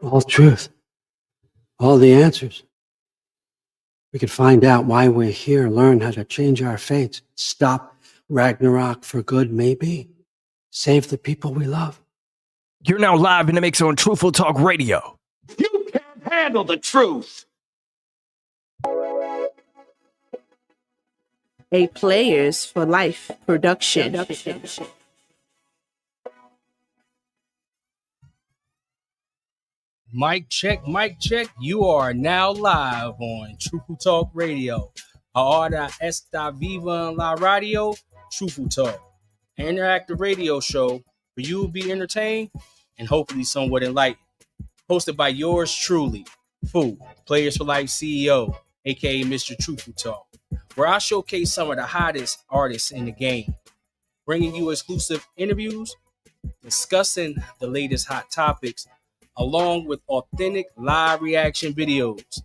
all truth, all the answers. We could find out why we're here, learn how to change our fates, stop Ragnarok for good, maybe. Save the people we love. You're now live in the mix on Truthful Talk Radio. You can't handle the truth. A Players for Life production. Mic check, mic check. You are now live on Truthful Talk Radio. Ahora esta viva en la radio, Truthful Talk. An interactive radio show where you will be entertained and hopefully somewhat enlightened. Hosted by yours truly, Fu, Players for Life CEO, aka Mr. Truthful Talk, where I showcase some of the hottest artists in the game, bringing you exclusive interviews, discussing the latest hot topics, along with authentic live reaction videos.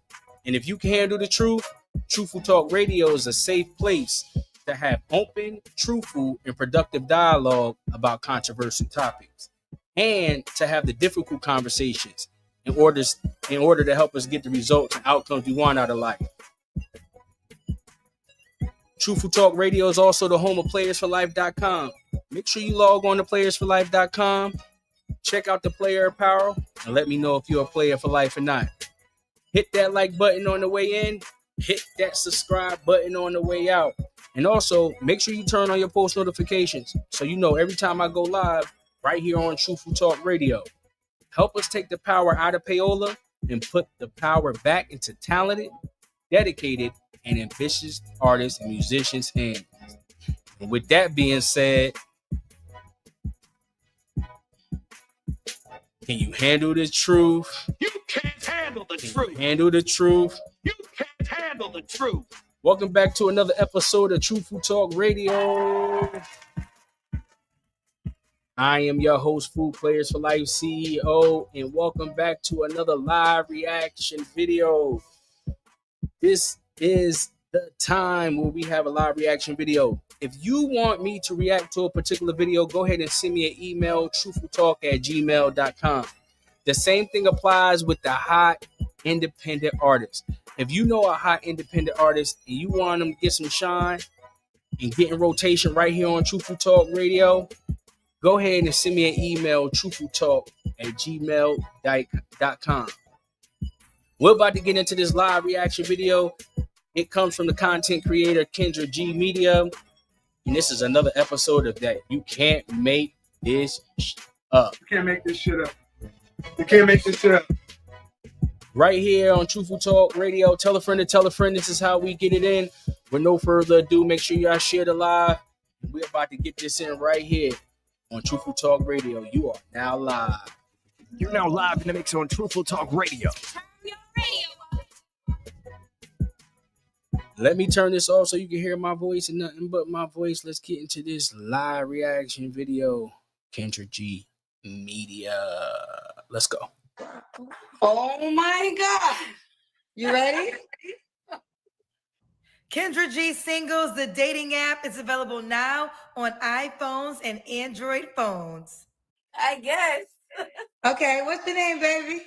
And if you can handle the truth, Truthful Talk Radio is a safe place to have open, truthful, and productive dialogue about controversial topics, and to have the difficult conversations in order to help us get the results and outcomes we want out of life. Truthful Talk Radio is also the home of PlayersForLife.com. Make sure you log on to PlayersForLife.com. Check out the player apparel and let me know if you're a player for life or not. Hit that like button on the way in. Hit that subscribe button on the way out. And also, make sure you turn on your post notifications so you know every time I go live right here on Truthful Talk Radio. Help us take the power out of payola and put the power back into talented, dedicated, and ambitious artists and musicians' hands. And with that being said, can you handle the truth? You can't handle the truth. Handle the truth. You can't handle the truth. Welcome back to another episode of Truthful Talk Radio. I am your host, Fu, Players for Life CEO, and welcome back to another live reaction video. This is the time where we have a live reaction video. If you want me to react to a particular video, go ahead and send me an email, truthfultalk@gmail.com. The same thing applies with the hot independent artists. If you know a hot independent artist and you want them to get some shine and get in rotation right here on Truthful Talk Radio, go ahead and send me an email, truthfultalk@gmail.com. We're about to get into this live reaction video. It comes from the content creator Kendra G Media. And this is another episode of that. You can't make this up. You can't make this shit up. You can't make this shit up. Right here on Truthful Talk Radio. Tell a friend to tell a friend. This is how we get it in. With no further ado, make sure y'all share the live. We're about to get this in right here on Truthful Talk Radio. You are now live. You're now live in the mix on Truthful Talk Radio. Let me turn this off so you can hear my voice and nothing but my voice. Let's get into this live reaction video. Kendra G Media. Let's go. Oh my God. You ready? Kendra G Singles, the dating app, is available now on iPhones and Android phones. I guess. Okay, what's your name, baby?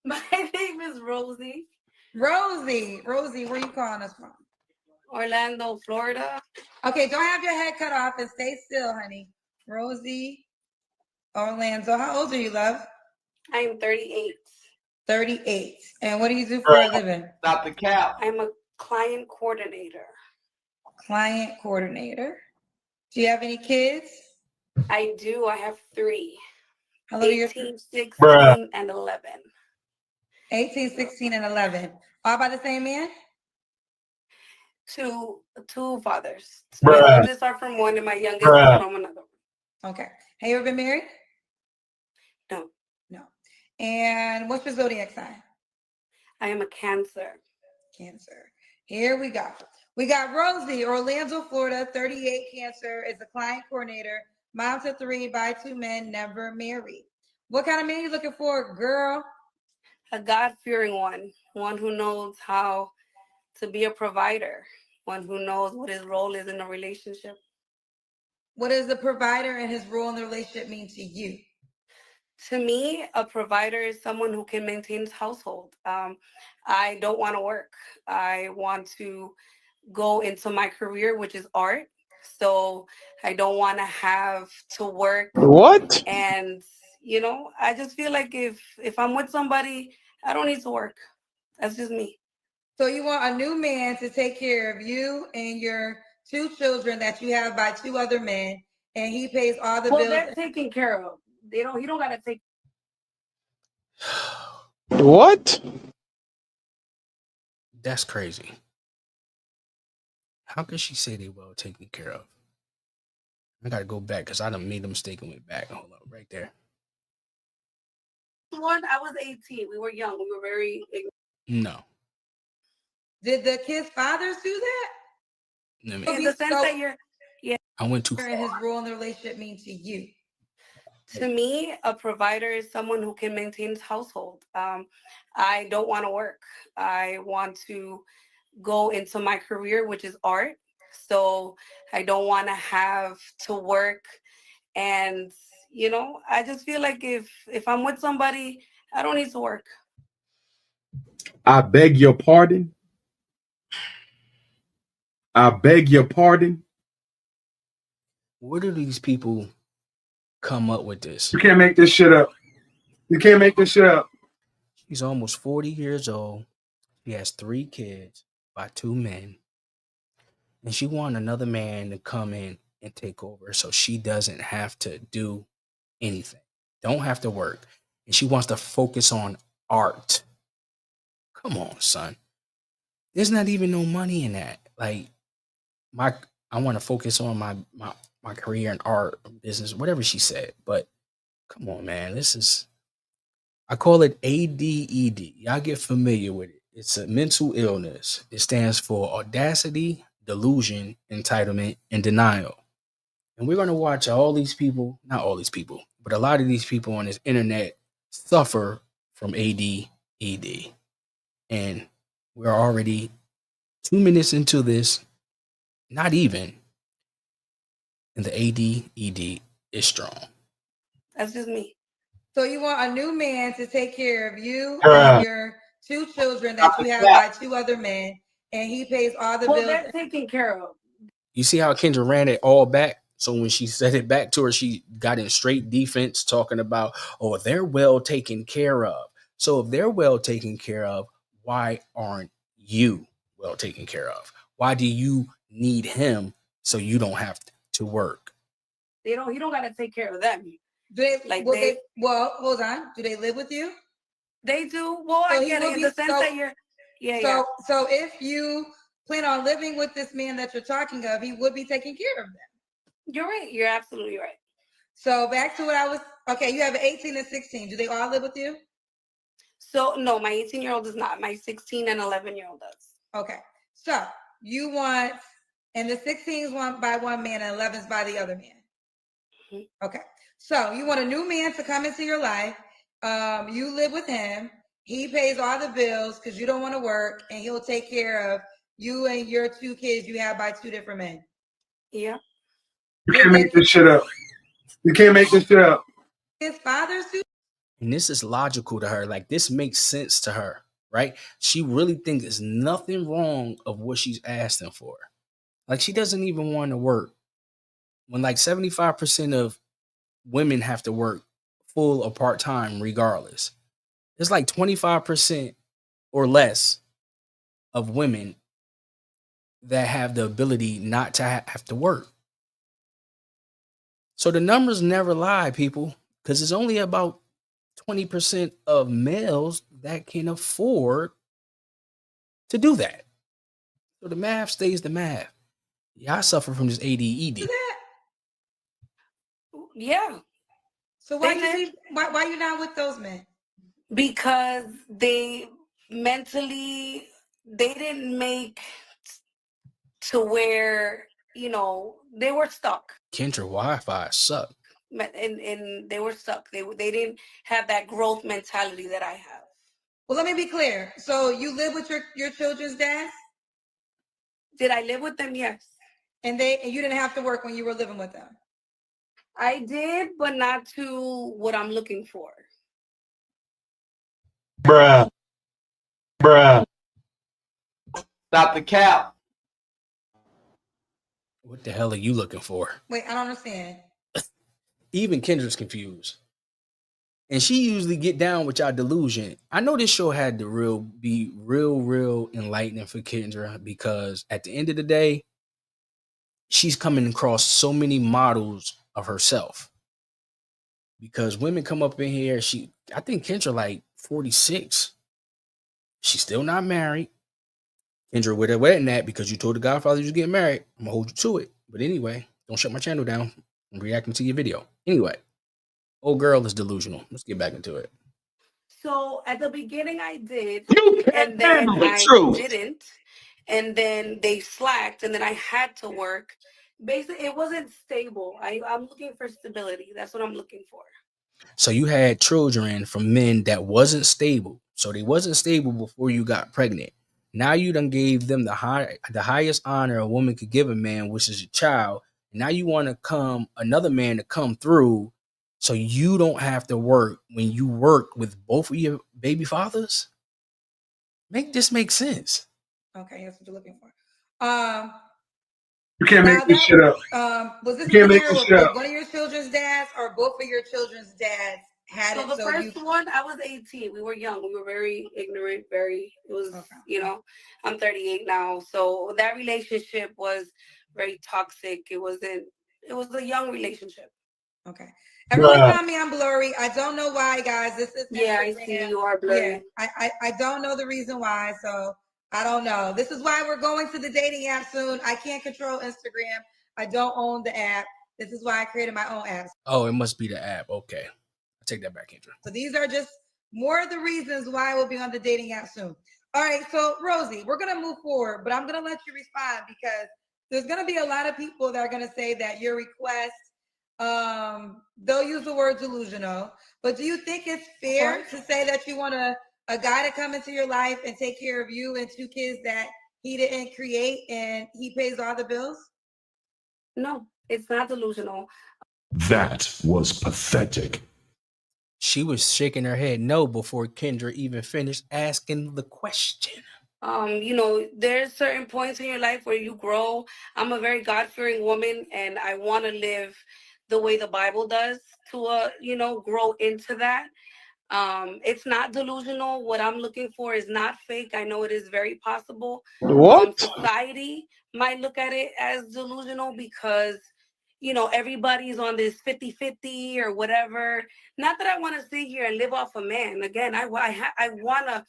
My name is Rosie. Rosie, where you calling us from? Orlando, Florida. Okay, don't have your head cut off and stay still, honey. Rosie, Orlando. How old are you, love? I am 38. 38. And what do you do for a living? Stop the cap. I'm a client coordinator. Client coordinator. Do you have any kids? I do. I have 3. How old are you? 18, 16, and 11. 18, 16, and 11. All by the same man? Two fathers. My oldest are from one and my youngest is from another. Okay. Have you ever been married? No. No. And what's your zodiac sign? I am a Cancer. Cancer. Here we go. We got Rosie, Orlando, Florida, 38, Cancer, is a client coordinator, mom to 3, by 2 men, never married. What kind of man are you looking for, girl? A God-fearing one who knows how to be a provider, one who knows what his role is in a relationship. What does the provider and his role in the relationship mean to you? To me, a provider is someone who can maintain his household. I don't want to work. I want to go into my career, which is art. So I don't want to have to work. What? And I just feel like if I'm with somebody, I don't need to work. That's just me. So you want a new man to take care of you and your 2 children that you have by 2 other men, and he pays all the Well, bills. they're taken care of. He don't gotta take. What? That's crazy. How could she say they well taken care of? I gotta go back because I done made a mistake and went back. Hold up, right there. One, I was 18. We were young. We were very ignorant. No. Did the kids' fathers do that? Let me- In the sense that you're, I went too And his far. role in the relationship mean to you? to me, a provider is someone who can maintain his household. I don't want to work. I want to go into my career, which is art. So I don't want to have to work. And I just feel like if I'm with somebody, I don't need to work. I beg your pardon. I beg your pardon. Where do these people come up with this? You can't make this shit up. You can't make this shit up. She's almost 40 years old. She has 3 kids by 2 men. And she wants another man to come in and take over so she doesn't have to do anything. Don't have to work. And she wants to focus on art. Come on, son. There's not even no money in that. Like, I want to focus on my career in art, business, whatever she said. But come on, man. I call it ADED. Y'all get familiar with it. It's a mental illness. It stands for audacity, delusion, entitlement, and denial. And we're going to watch all these people, not all these people, but a lot of these people on this internet suffer from ADED. And we're already 2 minutes into this, not even, and the ADED is strong. That's just me. So you want a new man to take care of you Bruh. and your 2 children that you have by 2 other men, and he pays all the Well, bills. they're taken care of. You see how Kendra ran it all back? So when she said it back to her, she got in straight defense talking about, oh, they're well taken care of. So if they're well taken care of, why aren't you well taken care of? Why do you need him so you don't have to work? He don't gotta take care of them. Do they Like well, hold on. Do they live with you? They do. Well, So I he get will it in be- the sense so- that you're. Yeah, So so if you plan on living with this man that you're talking of, he would be taking care of them. You're right. You're absolutely right. So back to what I was okay, you have an 18 and 16. Do they all live with you? So no, my 18-year-old does not. My 16 and 11-year-old does. Okay. So you want, and the 16 is one by one man and 11 is by the other man. Mhm. Okay. So you want a new man to come into your life. You live with him. He pays all the bills because you don't want to work, and he'll take care of you and your 2 kids you have by 2 different men. Yeah. You can't make this shit up. You can't make this shit up. His fathers do. And this is logical to her. Like, this makes sense to her, right? She really thinks there's nothing wrong of what she's asking for. Like, she doesn't even want to work. When like 75% of women have to work full or part-time regardless. There's like 25% or less of women that have the ability not to have to work. So the numbers never lie, people, because it's only about 20% of males that can afford to do that. So the math stays the math. Yeah, I suffer from this ADED. Yeah. So why They you why you not with those men? Because they mentally they didn't make to where they were stuck. Kendra Wi-Fi suck. And they were stuck. They didn't have that growth mentality that I have. Well, let me be clear. So you live with your children's dad, Did I live with them? Yes. and you didn't have to work when you were living with them. I did, but not to what I'm looking for. Bruh. Stop the cap. What the hell are you looking for? Wait, I don't understand. Even Kendra's confused. And she usually get down with y'all delusion. I know this show had to be real enlightening for Kendra because at the end of the day, she's coming across so many models of herself. Because women come up in here, I think Kendra like 46. She's still not married. Kendra, where they're wedding at, because you told the Godfather you was getting married, I'm gonna hold you to it. But anyway, don't shut my channel down. I'm reacting to your video. Anyway, old girl is delusional. Let's get back into it. So at the beginning I did, You and can't then handle the I truth. didn't, and then they slacked, and then I had to work. Basically, it wasn't stable. I'm looking for stability. That's what I'm looking for. So you had children from men that wasn't stable. So they wasn't stable before you got pregnant. Now you done gave them the highest honor a woman could give a man, which is a child. Now you want another man to come through so you don't have to work when you work with both of your baby fathers? Make this make sense. Okay, that's what you're looking for. You can't make this shit up. Was this You can't make scenario this where shit up. one of your children's dads or both of your children's dads had So it? the So first one, I was 18. We were young. We were very ignorant. It was, Okay. I'm 38 now. So that relationship was very toxic. It was a young relationship. Okay. Everyone Bruh. tell me I'm blurry. I don't know why, guys. This is Yeah, I Instagram. see you are blurry. Yeah, I don't know the reason why, so I don't know. This is why we're going to the dating app soon. I can't control Instagram. I don't own the app. This is why I created my own app. Oh, it must be the app. Okay. I take that back, Kendra. So these are just more of the reasons why we'll be on the dating app soon. All right, so Rosie, we're gonna move forward, but I'm gonna let you respond because there's gonna be a lot of people that are gonna say that your request, they'll use the word delusional, but do you think it's fair to say that you want a guy to come into your life and take care of you and 2 kids that he didn't create and he pays all the bills? No, it's not delusional. That was pathetic. She was shaking her head no before Kendra even finished asking the question. There's certain points in your life where you grow. I'm a very God-fearing woman, and I want to live the way the Bible does to, grow into that. It's not delusional. What I'm looking for is not fake. I know it is very possible. What? Society might look at it as delusional because, everybody's on this 50-50 or whatever. Not that I want to sit here and live off a man. Again, I want to.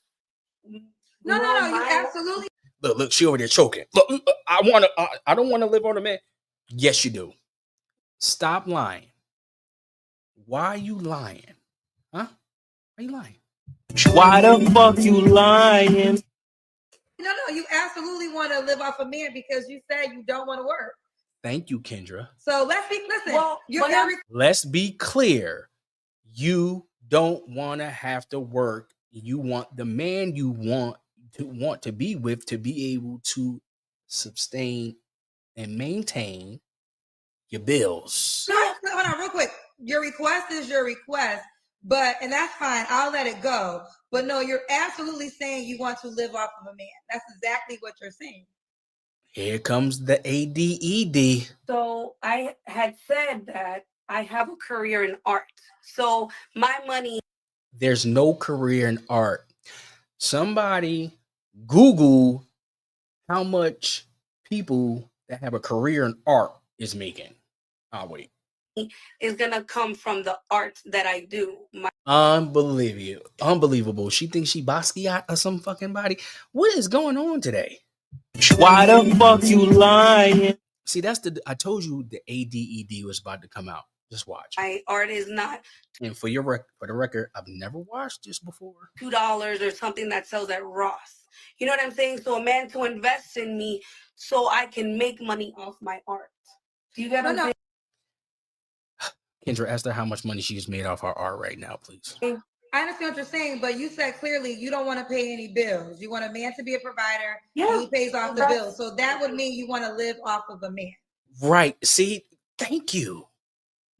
No, you absolutely. Look, she over there choking. Look, I don't want to live on a man. Yes, you do. Stop lying. Why are you lying? Huh? Why are you lying? Why the fuck you lying? No, you absolutely want to live off a man because you said you don't want to work. Thank you, Kendra. So Let's be clear. You don't want to have to work. You want the man you want to be with to be able to sustain and maintain your bills. No, hold on, real quick. Your request is your request, and that's fine. I'll let it go. But no, you're absolutely saying you want to live off of a man. That's exactly what you're saying. Here comes the ADED. So I had said that I have a career in art. So my money. There's no career in art. Somebody Google how much people that have a career in art is making. I'll wait. Is gonna come from the art that I do. Unbelievable. She thinks she Basquiat or some fucking body. What is going on today? Why the fuck you lying? See, I told you the ADED was about to come out. Just watch. My art is not. And for the record, I've never watched this before. $2 or something that sells at Ross. You know what I'm saying? So a man to invest in me so I can make money off my art. Do you get what I'm saying? Kendra, ask her how much money she's made off her art right now, please. I understand what you're saying, but you said clearly you don't want to pay any bills. You want a man to be a provider, and he pays off the bills. So that would mean you want to live off of a man. Right. See, thank you.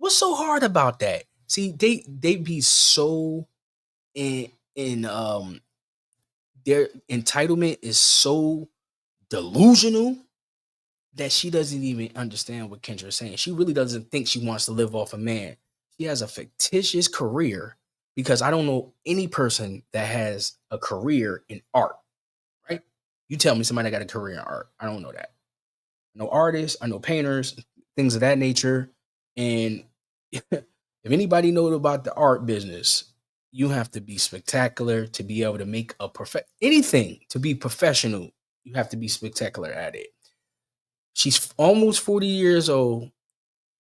What's so hard about that? See, they be so in their entitlement is so delusional that she doesn't even understand what Kendra is saying. She really doesn't think she wants to live off a man. She has a fictitious career because I don't know any person that has a career in art, right? You tell me somebody that got a career in art. I don't know that. I know artists, I know painters, things of that nature. And if anybody knows about the art business, you have to be spectacular to be able to make anything to be professional. You have to be spectacular at it. She's almost 40 years old.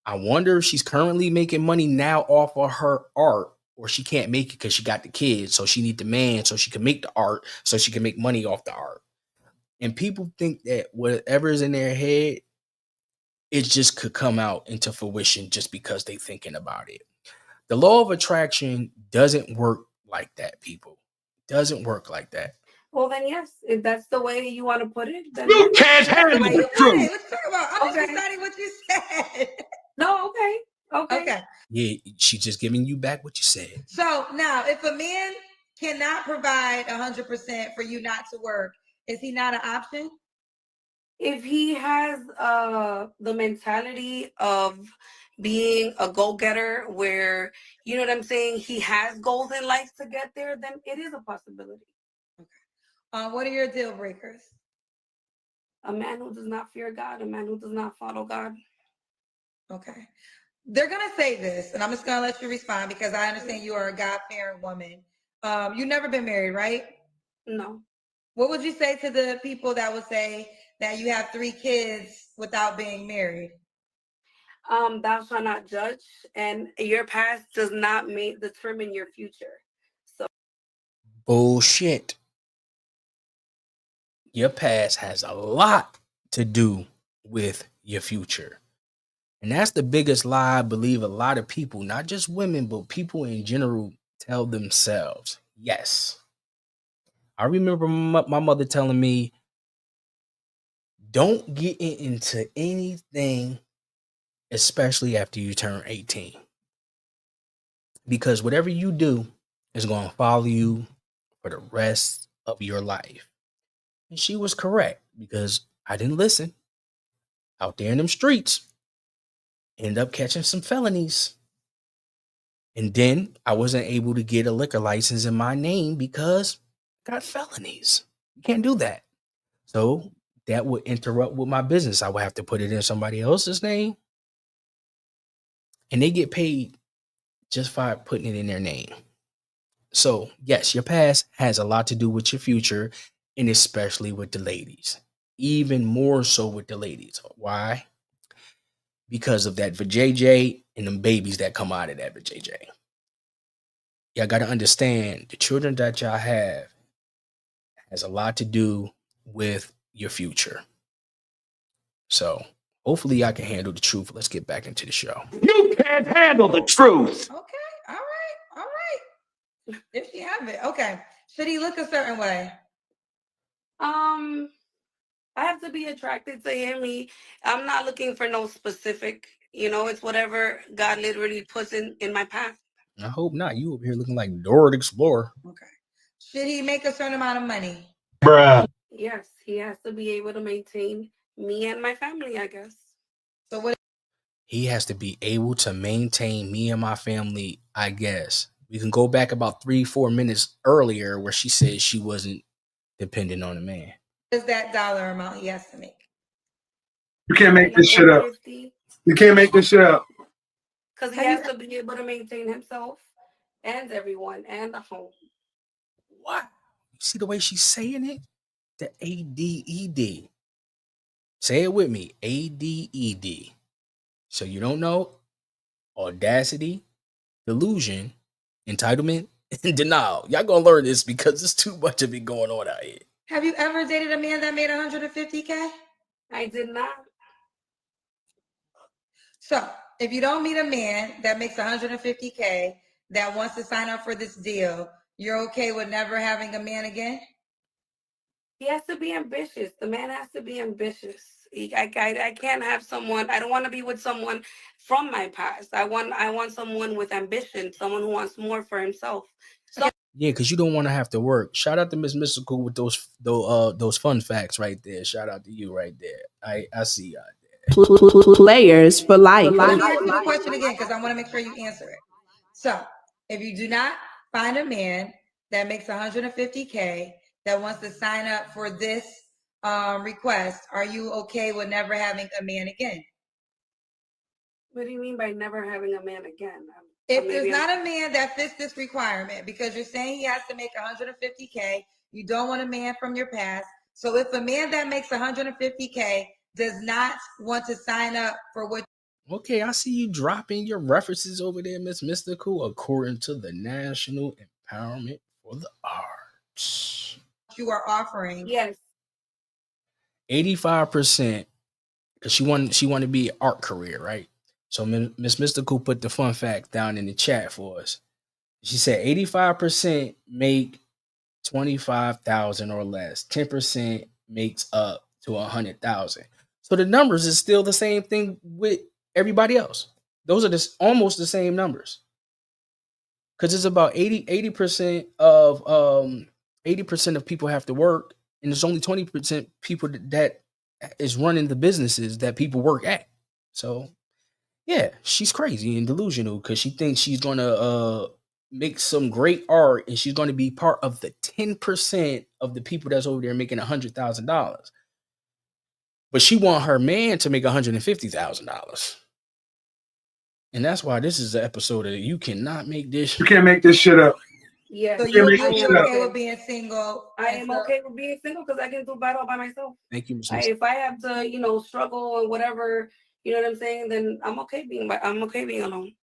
I wonder if she's currently making money now off of her art, or she can't make it because she got the kids. So she need the man so she can make the art, so she can make money off the art. And people think that whatever is in their head, it just could come out into fruition just because they thinking about it. The law of attraction doesn't work like that, people. Doesn't work like that. Well, then yes, if that's the way you want to put it, then You yes. can't handle the truth. Let's talk about. I'm Okay. just deciding what you said. No, okay. Okay. Yeah, she's just giving you back what you said. So now, if a man cannot provide 100% for you not to work, is he not an option? If he has the mentality of being a go-getter where, you know what I'm saying, he has goals in life to get there, then it is a possibility. What are your deal breakers? A man who does not fear God, a man who does not follow God. Okay. They're going to say this, and I'm just going to let you respond because I understand you are a God-fearing woman. You've never been married, right? No. What would you say to the people that would say that you have 3 kids without being married? Thou shalt not judge, and your past does not determine your future. So Bullshit. Your past has a lot to do with your future. And that's the biggest lie I believe a lot of people, not just women, but people in general, tell themselves. Yes. I remember my mother telling me, don't get into anything, especially after you turn 18. Because whatever you do is going to follow you for the rest of your life. And she was correct because I didn't listen. Out there in them streets, end up catching some felonies. And then I wasn't able to get a liquor license in my name because I got felonies. You can't do that. So that would interrupt with my business. I would have to put it in somebody else's name. And they get paid just by putting it in their name. So yes, your past has a lot to do with your future, and especially with the ladies. Even more so with the ladies. Why? Because of that vajayjay and them babies that come out of that vajayjay. Y'all got to understand the children that y'all have has a lot to do with your future. So hopefully y'all can handle the truth. Let's get back into the show. You can't handle the truth. Okay. All right. If you have it. Okay. Should he look a certain way? I have to be attracted to him. I'm not looking for no specific, it's whatever God literally puts in my path. I hope not. You over here looking like Dora the Explorer. Okay. Should he make a certain amount of money? Bruh. Yes, he has to be able to maintain me and my family, I guess. So what? He has to be able to maintain me and my family, I guess. We can go back about 3-4 minutes earlier where she said she wasn't dependent on a man. Is that dollar amount he has to make? You can't make this shit up. You can't make this shit up. Because he has to be able to maintain himself and everyone and the home. What? You see the way she's saying it? The ADED. Say it with me. ADED. So you don't know? Audacity, delusion, entitlement, and denial. Y'all gonna learn this because there's too much of it going on out here. Have you ever dated a man that made $150K? I did not. So if you don't meet a man that makes $150K that wants to sign up for this deal, you're okay with never having a man again? He has to be ambitious. The man has to be ambitious. I can't have someone. I don't want to be with someone from my past. I want someone with ambition, someone who wants more for himself. So Yeah, because you don't want to have to work. Shout out to Miss Mystical with those fun facts right there. Shout out to you right there. I see y'all there. Players for life. Let me ask you the question again because I want to make sure you answer it. So, if you do not find a man that makes 150K that wants to sign up for this request, are you okay with never having a man again? What do you mean by never having a man again? If there's not a man that fits this requirement, because you're saying he has to make 150K, you don't want a man from your past. So if a man that makes 150K does not want to sign up for what Okay, I see you dropping your references over there, Miss Mystical, according to the National Empowerment for the Arts. you are offering, Yes. 85%, because she wanted to be an art career, right? So Miss Mystical put the fun fact down in the chat for us. She said 85% make 25,000 or less. 10% makes up to 100,000. So the numbers is still the same thing with everybody else. Those are almost the same numbers. Because it's about 80% of 80% of people have to work, and there's only 20% people that is running the businesses that people work at. So yeah, she's crazy and delusional because she thinks she's gonna make some great art and she's gonna be part of the 10% of the people that's over there making $100,000. But she want her man to make $150,000. And that's why this is an episode of You Cannot Make This. You can't make this shit up. Yes. so You you're can't make this shit up. okay with being single. I am okay with being single because I can do battle by myself. Thank you, Ms. If I have to, struggle or whatever, you know what I'm saying, then I'm okay being alone.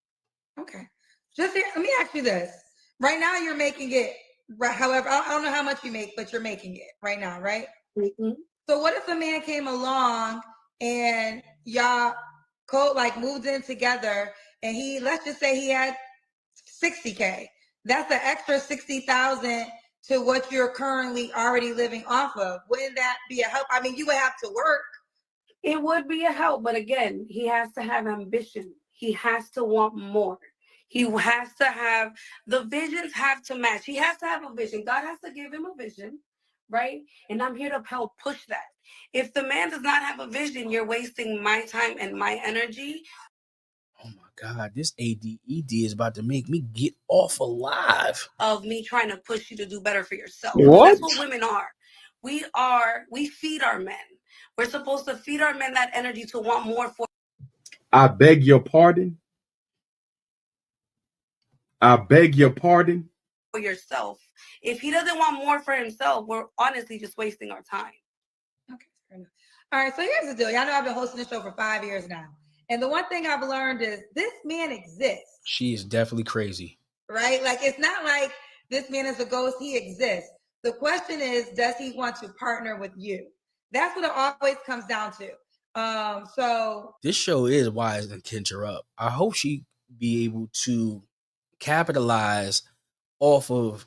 Okay. Just here, let me ask you this. Right now you're making it, however, I don't know how much you make, but you're making it right now, right? Mm-hmm. So what if a man came along and y'all moved in together and let's just say he had 60K. That's an extra 60,000 to what you're currently already living off of. Wouldn't that be a help? I mean, you would have to work. It would be a help, but again, he has to have ambition. He has to want more. He has to have, the visions have to match. He has to have a vision. God has to give him a vision, right? And I'm here to help push that. If the man does not have a vision, you're wasting my time and my energy. Oh my God, this ADED is about to make me get off alive. Of me trying to push you to do better for yourself. What? That's what women are. We feed our men. We're supposed to feed our men that energy to want more for. I beg your pardon. I beg your pardon. For yourself. If he doesn't want more for himself, we're honestly just wasting our time. Okay, fair enough. All right, so here's the deal. Y'all know I've been hosting this show for 5 years now. And the one thing I've learned is this man exists. She is definitely crazy. Right? Like, it's not like this man is a ghost. He exists. The question is, does he want to partner with you? That's what it always comes down to. So this show is Wise and Kendra Up. I hope she be able to capitalize off of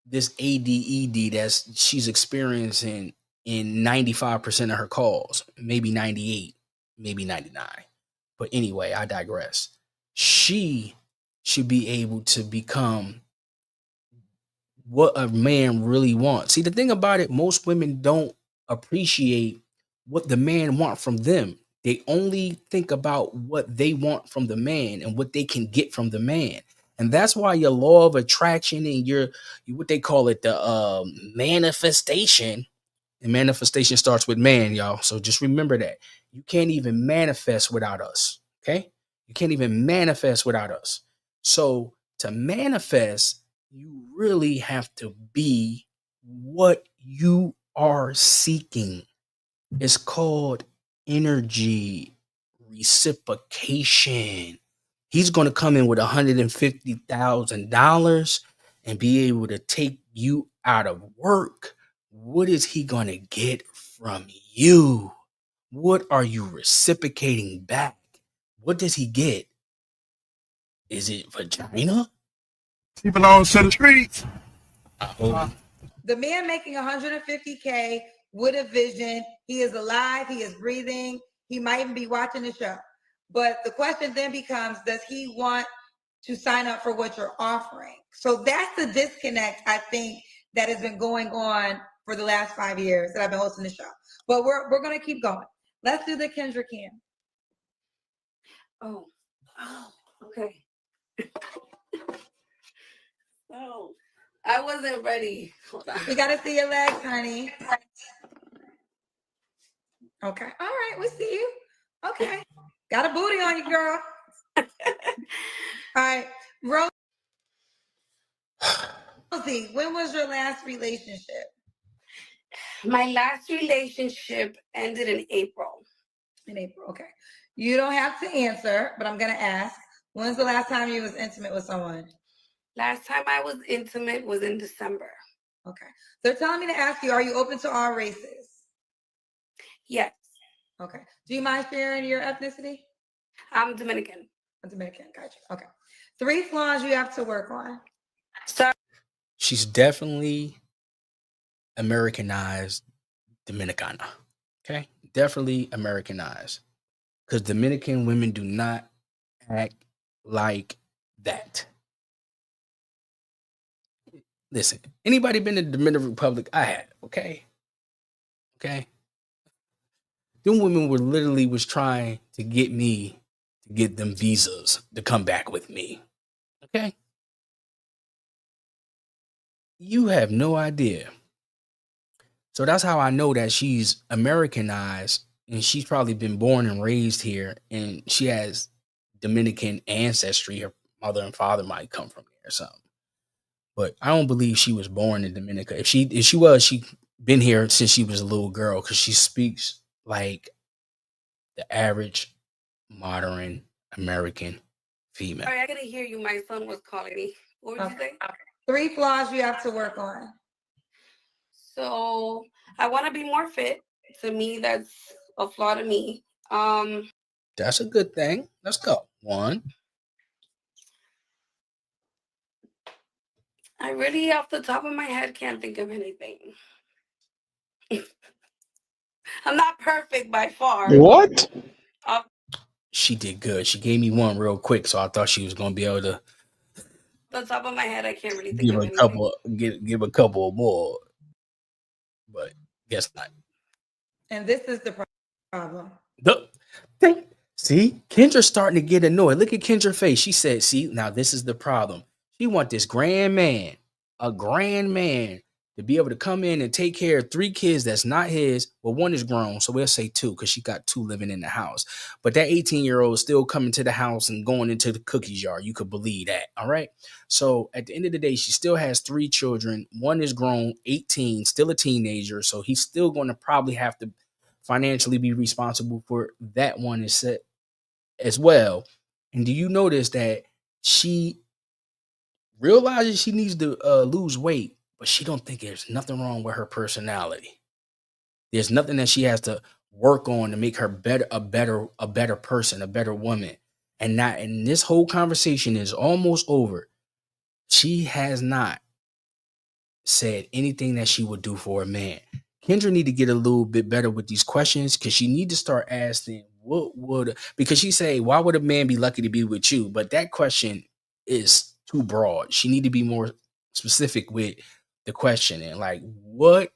this ADED that she's experiencing in 95% of her calls, maybe 98, maybe 99. But anyway, I digress. She should be able to become what a man really wants. See, the thing about it, most women don't appreciate what the man wants from them. They only think about what they want from the man and what they can get from the man. And that's why your law of attraction and your what they call it, the manifestation. And manifestation starts with man, y'all. So just remember that. You can't even manifest without us. Okay? You can't even manifest without us. So to manifest, you really have to be what you are seeking. It's called energy reciprocation. He's going to come in with $150,000 and be able to take you out of work. What is he going to get from you? What are you reciprocating back? What does he get? Is it vagina? He belongs to the streets. the man making 150K with a vision He is alive. He is breathing. He might even be watching the show. But the question then becomes, does he want to sign up for what you're offering? So that's the disconnect, I think, that has been going on for the last 5 years that I've been hosting the show. But we're going to keep going. Let's do the Kendra Cam. Oh, okay. Oh, I wasn't ready. Hold on. We got to see your legs, honey. Okay. All right. We see you. Okay. Got a booty on you, girl. All right. Rosie, when was your last relationship? My last relationship ended in April. In April. Okay. You don't have to answer, but I'm going to ask. When's the last time you was intimate with someone? Last time I was intimate was in December. Okay. They're telling me to ask you, are you open to all races? Yes. Okay. Do you mind sharing your ethnicity? I'm Dominican. I'm Dominican. Gotcha. Okay. 3 flaws you have to work on. Sorry. She's definitely Americanized Dominicana. Okay? Definitely Americanized. Because Dominican women do not act like that. Listen, anybody been to the Dominican Republic? I had, okay? Okay? Them women were literally was trying to get me to get them visas to come back with me. Okay? You have no idea. So that's how I know that she's Americanized and she's probably been born and raised here and she has Dominican ancestry. Her mother and father might come from there or something. But I don't believe she was born in Dominica. If she was, she been here since she was a little girl because she speaks like the average modern American female. Sorry, I couldn't hear you. My son was calling me. What would you say? 3 flaws you have to work on. So I want to be more fit. To me, that's a flaw to me. That's a good thing. Let's go. 1. I really, off the top of my head, can't think of anything. I'm not perfect by far. What? She did good. She gave me 1 real quick, so I thought she was gonna be able to. The top of my head, I can't really think Give of a anything. couple, give a couple more, but guess not. And this is the problem. See, Kendra's starting to get annoyed. Look at Kendra's face. She said, "See, now this is the problem. She want this grand man, a grand man, to be able to come in and take care of 3 kids that's not his. Well, 1 is grown, so we'll say 2 because she got 2 living in the house. But that 18-year-old is still coming to the house and going into the cookie jar. You could believe that, all right? So at the end of the day, she still has 3 children. 1 is grown, 18, still a teenager, so he's still going to probably have to financially be responsible for that one as well. And do you notice that she realizes she needs to lose weight, but she don't think there's nothing wrong with her personality. There's nothing that she has to work on to make her a better person, a better woman. And this whole conversation is almost over. She has not said anything that she would do for a man. Kendra need to get a little bit better with these questions because she need to start asking because she say, why would a man be lucky to be with you? But that question is too broad. She need to be more specific with the question and like, what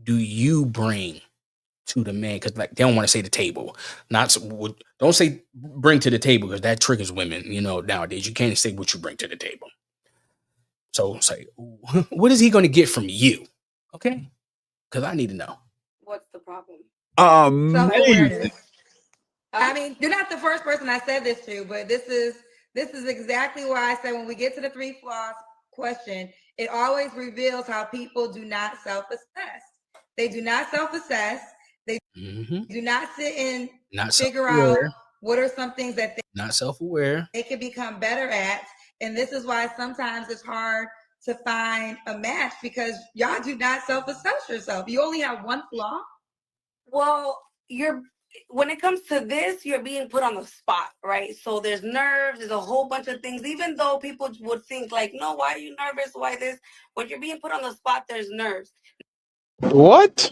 do you bring to the man? Because like they don't want to say the table. Don't say bring to the table because that triggers women. Nowadays you can't say what you bring to the table. So say, what is he going to get from you? Okay, because I need to know. What's the problem? Amazing. I mean, you're not the first person I said this to, but this is exactly why I said when we get to the 3 flaws question, it always reveals how people do not self-assess. They do not self-assess. They do not sit and figure out what are some things that not self-aware. They can become better at. And this is why sometimes it's hard to find a match because y'all do not self-assess yourself. You only have 1 flaw. Well, when it comes to this, you're being put on the spot, right? So there's nerves, there's a whole bunch of things. Even though people would think like, no, why are you nervous? Why this? When you're being put on the spot, there's nerves. What?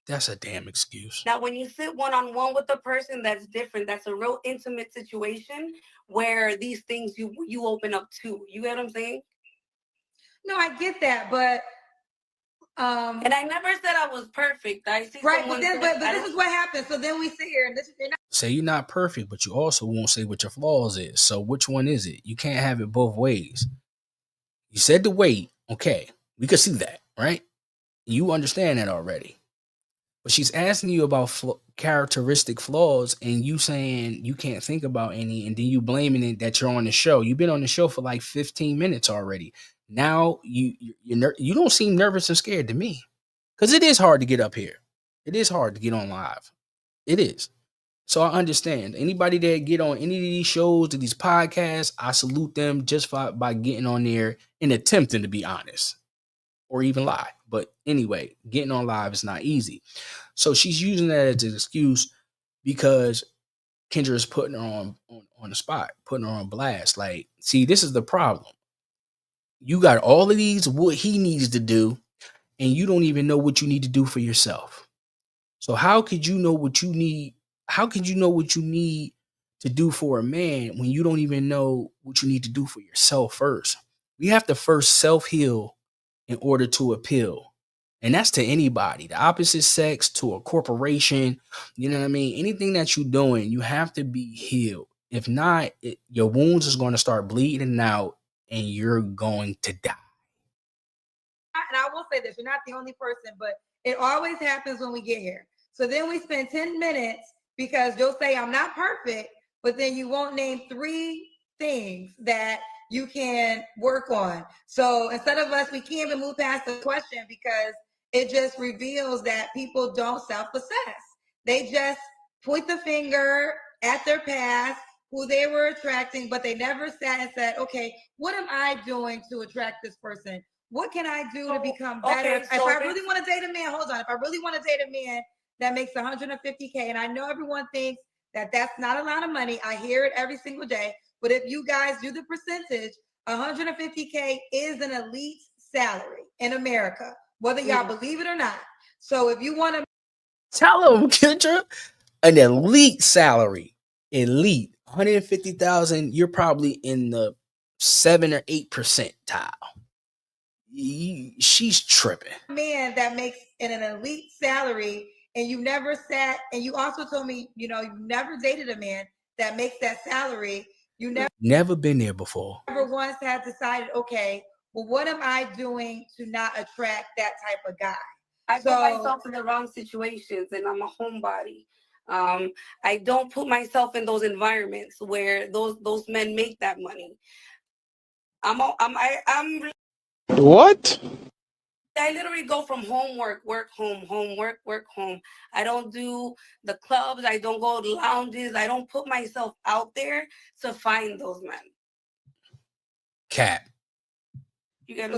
That's a damn excuse. Now, when you sit one-on-one with a person, that's different. That's a real intimate situation where these things you open up to. You get what I'm saying? No, I get that, but and I never said I was perfect. I see right, someone. but this is what happens. So then we sit here and say you're not perfect, but you also won't say what your flaws is. So which one is it? You can't have it both ways. You said the weight, okay, we could see that, right? You understand that already. But she's asking you about characteristic flaws, and you saying you can't think about any, and then you blaming it that you're on the show. You've been on the show for like 15 minutes already. Now you don't seem nervous and scared to me, because it is hard to get up here. It is hard to get on live. It is. So I understand anybody that get on any of these shows or these podcasts, I salute them just by getting on there and attempting to be honest or even lie. But anyway, getting on live is not easy. So she's using that as an excuse because Kendra is putting her on the spot, putting her on blast. Like, see, this is the problem. You got all of these, what he needs to do, and you don't even know what you need to do for yourself. So how could you know what you need? How could you know what you need to do for a man when you don't even know what you need to do for yourself first? We have to first self-heal in order to appeal. And that's to anybody, the opposite sex, to a corporation. You know what I mean? Anything that you're doing, you have to be healed. If not, your wounds is going to start bleeding out and you're going to die. And I will say this, you're not the only person, but it always happens when we get here. So then we spend 10 minutes because you'll say, I'm not perfect, but then you won't name 3 things that you can work on. So instead of us, we can't even move past the question because it just reveals that people don't self-assess. They just point the finger at their past, who they were attracting, but they never sat and said, okay, what am I doing to attract this person? What can I do to become better? Okay, so if I really want to date a man, hold on. If I really want to date a man that makes $150K, and I know everyone thinks that that's not a lot of money. I hear it every single day. But if you guys do the percentage, $150K is an elite salary in America, whether y'all believe it or not. So if you want to tell them, Kendra, an elite salary, elite 150,000, you're probably in the 7 or 8 percentile. She's tripping. Man that makes an elite salary, and you never sat, and you also told me, you never dated a man that makes that salary. You never been there before. Never once had decided, okay, well, what am I doing to not attract that type of guy? I put myself in the wrong situations, and I'm a homebody. I don't put myself in those environments where those men make that money. I'm What? I literally go from homework, work, home, homework, work, home. I don't do the clubs. I don't go to lounges. I don't put myself out there to find those men. Cat. You get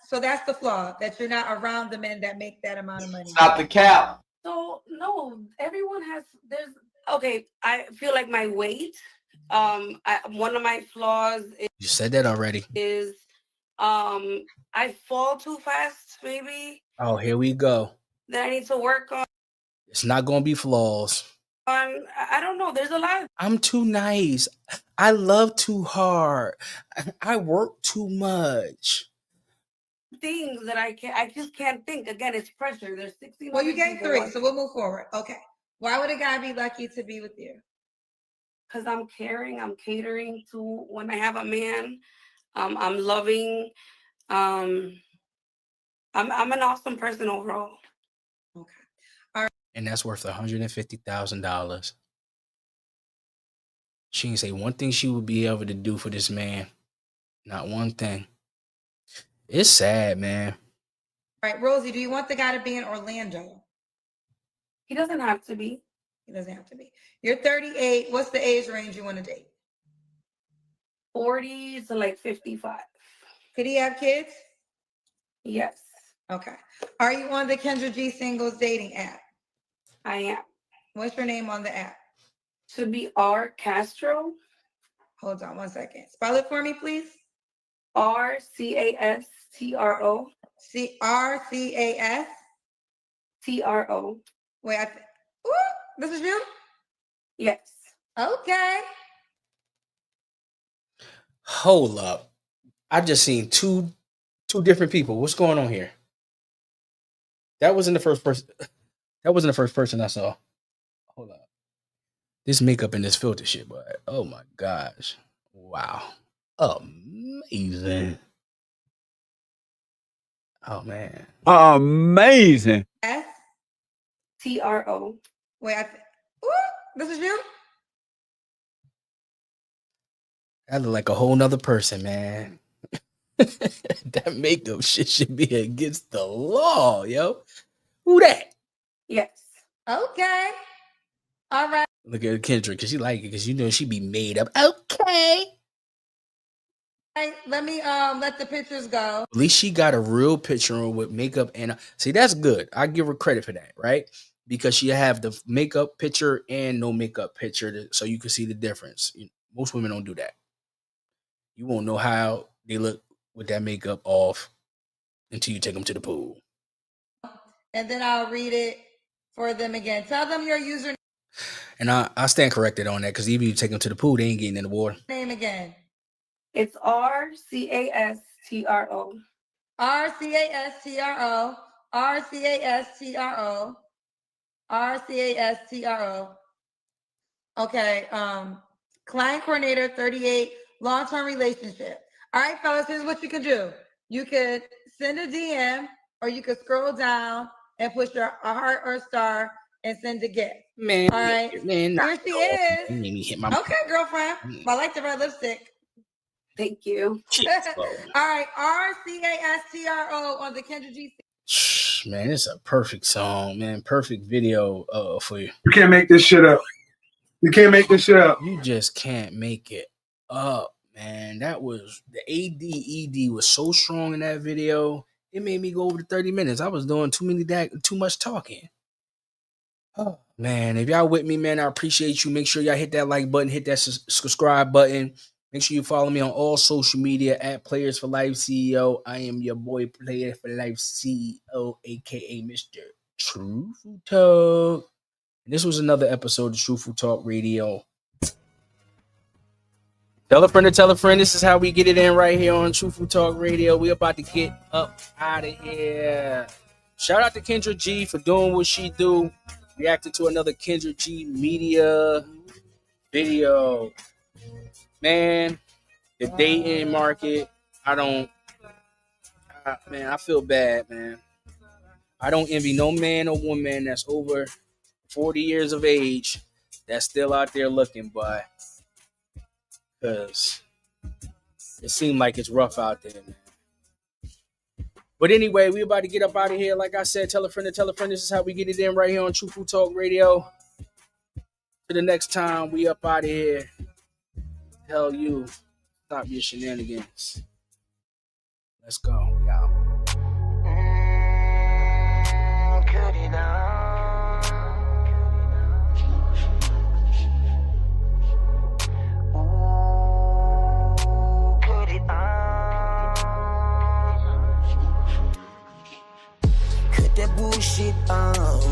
so that's the flaw, that you're not around the men that make that amount of money. Stop the cap. So no, everyone has. Okay. I feel like my weight. One of my flaws You said that already. Is I fall too fast, maybe. Oh, here we go. That I need to work on. It's not gonna be flaws. I don't know. There's a lot. I'm too nice. I love too hard. I work too much. Things that I just can't think. Again, it's pressure. There's 16. Well, you gave 3, so we'll move forward. Okay. Why would a guy be lucky to be with you? Because I'm caring. I'm catering to when I have a man. I'm loving. I'm an awesome person overall. Okay. All right. And that's worth $150,000. She didn't say one thing she would be able to do for this man. Not one thing. It's sad, man. All right, Rosie, do you want the guy to be in Orlando? He doesn't have to be. He doesn't have to be. You're 38. What's the age range you want to date? 40 to like 55. Could he have kids? Yes. Okay. Are you on the Kendra G Singles dating app? I am. What's your name on the app? Should be R Castro. Hold on one second. Spell it for me, please. RCASTRO. RCAS. TRO. Wait, ooh, this is you? Yes. Okay. Hold up. I just seen two different people. What's going on here? That wasn't the first person. That wasn't the first person I saw. Hold up. This makeup and this filter shit, but oh my gosh. Wow. Amazing. Oh man. Amazing. S. TRO. Wait, ooh, this is you? That look like a whole nother person, man. That makeup shit should be against the law, yo. Who that? Yes. Okay. All right. Look at Kendrick, because she like it, because you know she be made up. Okay. Let me let the pictures go. At least she got a real picture on with makeup and see, that's good. I give her credit for that, right? Because she have the makeup picture and no makeup picture, so you can see the difference. Most women don't do that. You won't know how they look with that makeup off until you take them to the pool. And then I'll read it for them again. Tell them your username. And I stand corrected on that, because even if you take them to the pool, they ain't getting in the water. Name again. It's RCASTRO. RCASTRO. RCASTRO. RCASTRO. Okay. Client coordinator 38, long-term relationship. All right, fellas, here's what you can do. You could send a DM, or you could scroll down and push a heart or a star and send a gift. Man, all right. Man, here she is. You made me hit my okay, girlfriend. I like the red lipstick. Thank you. All right, RCASTRO on the Kendra G. Man, it's a perfect song, man. Perfect video for you. You can't make this shit up. You can't make this shit up. You just can't make it up, man. That was the ADED was so strong in that video. It made me go over the 30 minutes. I was doing too much talking. Oh man, if y'all with me, man, I appreciate you. Make sure y'all hit that like button, hit that subscribe button. Make sure you follow me on all social media at Players for Life CEO. I am your boy, Player for Life CEO, aka Mr. Truthful Talk. And this was another episode of Truthful Talk Radio. Tell a friend to tell a friend. This is how we get it in right here on Truthful Talk Radio. We about to get up out of here. Shout out to Kendra G for doing what she do. Reacted to another Kendra G media video. Man, the dating market, I feel bad, man. I don't envy no man or woman that's over 40 years of age that's still out there looking, but because it seems like it's rough out there, man. But anyway, we about to get up out of here. Like I said, tell a friend to tell a friend. This is how we get it in right here on Truthful Talk Radio. To the next time, we up out of here. Tell you, stop your shenanigans. Let's go. We out. That bullshit out.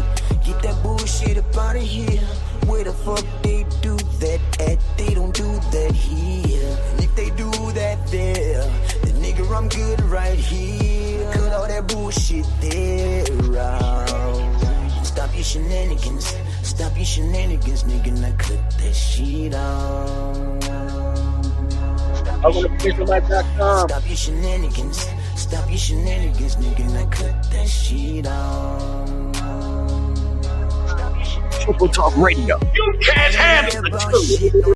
Get that bullshit up out of here. Where the fuck they do that at? They don't do that here. And if they do that there, then nigga, I'm good right here. Cut all that bullshit there out. Stop your shenanigans. Stop your shenanigans, nigga. Now cut that shit out. I'm gonna PlayForLife.com. Stop your shenanigans. Stop your shenanigans, nigga. Now cut that shit out. Truthful Talk Radio. You can't handle the truth.